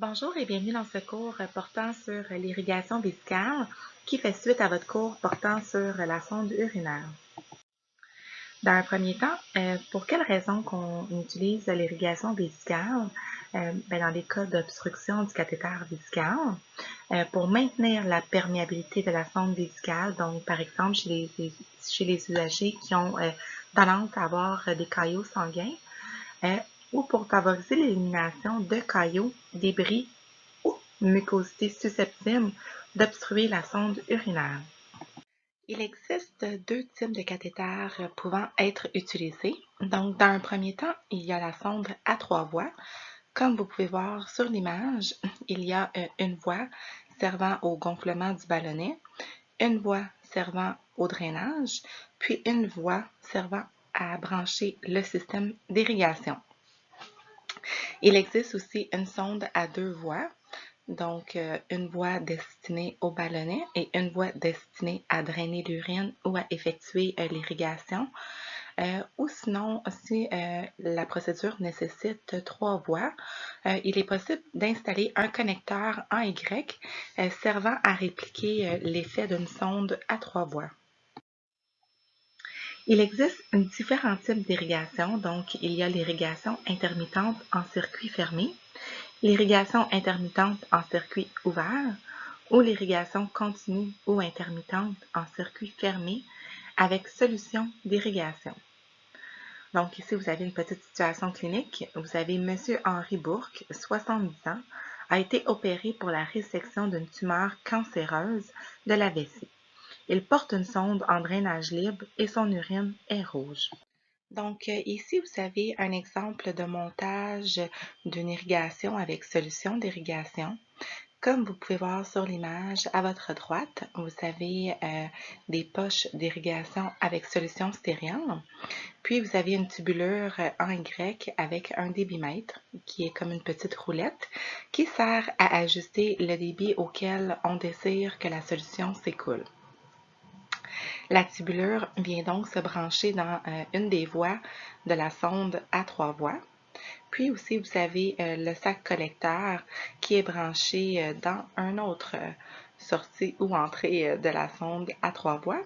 Bonjour et bienvenue dans ce cours portant sur l'irrigation vésicale qui fait suite à votre cours portant sur la sonde urinaire. Dans un premier temps, pour quelles raisons qu'on utilise l'irrigation vésicale? Dans les cas d'obstruction du cathéter vésical, pour maintenir la perméabilité de la sonde vésicale, donc par exemple chez les usagers qui ont tendance à avoir des caillots sanguins, ou pour favoriser l'élimination de caillots, débris ou mucosité susceptible d'obstruer la sonde urinaire. Il existe deux types de cathéters pouvant être utilisés. Donc, dans un premier temps, il y a la sonde à trois voies. Comme vous pouvez voir sur l'image, il y a une voie servant au gonflement du ballonnet, une voie servant au drainage, puis une voie servant à brancher le système d'irrigation. Il existe aussi une sonde à deux voies, donc une voie destinée au ballonnet et une voie destinée à drainer l'urine ou à effectuer l'irrigation. Ou sinon, si la procédure nécessite trois voies, il est possible d'installer un connecteur en Y servant à répliquer l'effet d'une sonde à trois voies. Il existe différents types d'irrigation, donc il y a l'irrigation intermittente en circuit fermé, l'irrigation intermittente en circuit ouvert ou l'irrigation continue ou intermittente en circuit fermé avec solution d'irrigation. Donc ici, vous avez une petite situation clinique. Vous avez M. Henri Bourque, 70 ans, a été opéré pour la résection d'une tumeur cancéreuse de la vessie. Il porte une sonde en drainage libre et son urine est rouge. Donc ici, vous avez un exemple de montage d'une irrigation avec solution d'irrigation. Comme vous pouvez voir sur l'image, à votre droite, vous avez des poches d'irrigation avec solution stérienne. Puis vous avez une tubulure en Y avec un débitmètre qui est comme une petite roulette qui sert à ajuster le débit auquel on désire que la solution s'écoule. La tubulure vient donc se brancher dans une des voies de la sonde à trois voies. Puis aussi, vous avez le sac collecteur qui est branché dans une autre sortie ou entrée de la sonde à trois voies.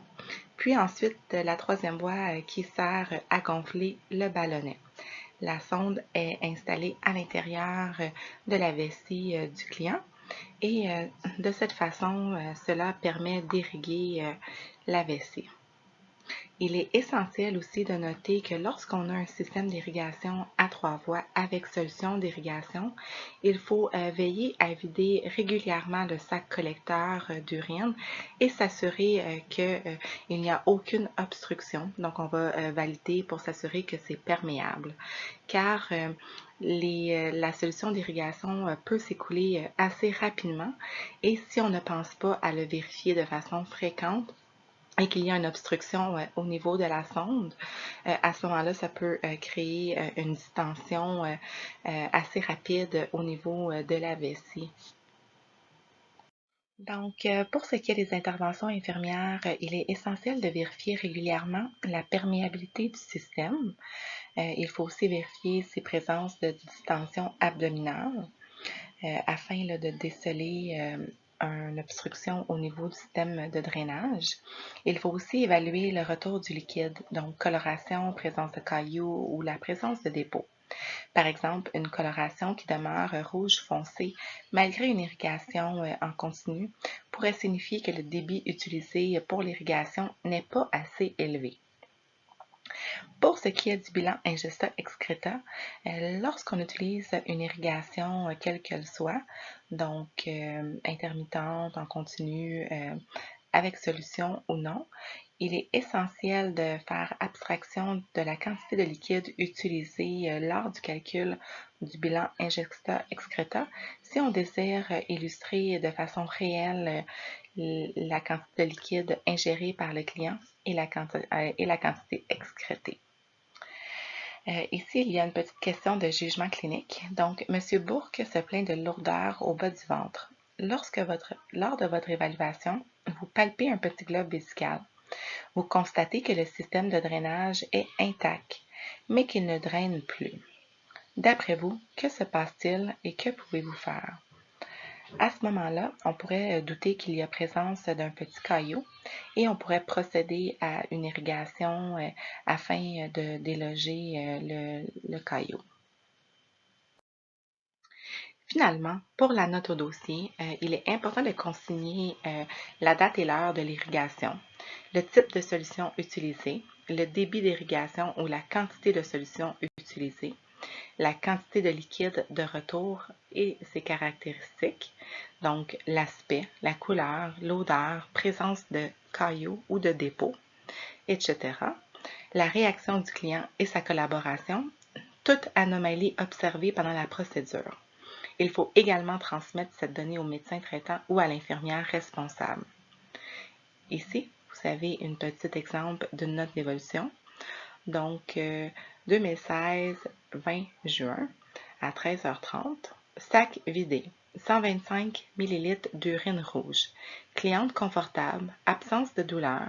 Puis ensuite, la troisième voie qui sert à gonfler le ballonnet. La sonde est installée à l'intérieur de la vessie du client et de cette façon, cela permet d'irriguer la vessie. Il est essentiel aussi de noter que lorsqu'on a un système d'irrigation à trois voies avec solution d'irrigation, il faut veiller à vider régulièrement le sac collecteur d'urine et s'assurer qu'il n'y a aucune obstruction. Donc, on va valider pour s'assurer que c'est perméable. Car la solution d'irrigation peut s'écouler assez rapidement et si on ne pense pas à le vérifier de façon fréquente, et qu'il y a une obstruction au niveau de la sonde, à ce moment-là, ça peut créer une distension assez rapide au niveau de la vessie. Donc, pour ce qui est des interventions infirmières, il est essentiel de vérifier régulièrement la perméabilité du système. Il faut aussi vérifier ses présences de distension abdominale afin de déceler une obstruction au niveau du système de drainage. Il faut aussi évaluer le retour du liquide, donc coloration, présence de cailloux ou la présence de dépôts. Par exemple, une coloration qui demeure rouge foncé malgré une irrigation en continu pourrait signifier que le débit utilisé pour l'irrigation n'est pas assez élevé. Pour ce qui est du bilan ingesta-excreta, lorsqu'on utilise une irrigation quelle qu'elle soit, donc intermittente, en continu, avec solution ou non, il est essentiel de faire abstraction de la quantité de liquide utilisée lors du calcul du bilan ingesta-excreta si on désire illustrer de façon réelle la quantité de liquide ingérée par le client et la quantité excrétée. Ici, il y a une petite question de jugement clinique. Donc, M. Bourque se plaint de lourdeur au bas du ventre. Lors de votre évaluation, vous palpez un petit globe vésical. Vous constatez que le système de drainage est intact, mais qu'il ne draine plus. D'après vous, que se passe-t-il et que pouvez-vous faire? À ce moment-là, on pourrait douter qu'il y a présence d'un petit caillot et on pourrait procéder à une irrigation afin de déloger le caillot. Finalement, pour la note au dossier, il est important de consigner la date et l'heure de l'irrigation, le type de solution utilisée, le débit d'irrigation ou la quantité de solution utilisée, la quantité de liquide de retour et ses caractéristiques, donc l'aspect, la couleur, l'odeur, présence de cailloux ou de dépôts, etc. La réaction du client et sa collaboration, toute anomalie observée pendant la procédure. Il faut également transmettre cette donnée au médecin traitant ou à l'infirmière responsable. Ici, vous avez un petit exemple d'une note d'évolution. Donc, 2016, 20 juin, à 13h30, sac vidé, 125 ml d'urine rouge, cliente confortable, absence de douleur,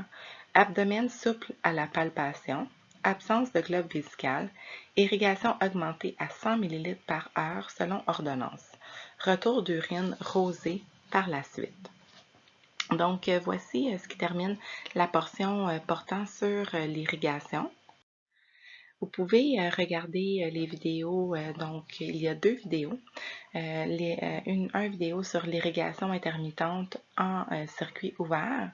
abdomen souple à la palpation, absence de globe vésical, irrigation augmentée à 100 ml par heure selon ordonnance, retour d'urine rosé par la suite. Donc, voici ce qui termine la portion portant sur l'irrigation. Vous pouvez regarder les vidéos, donc il y a deux vidéos. Une vidéo sur l'irrigation intermittente en circuit ouvert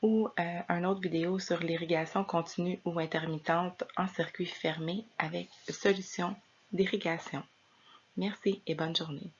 ou une autre vidéo sur l'irrigation continue ou intermittente en circuit fermé avec solution d'irrigation. Merci et bonne journée.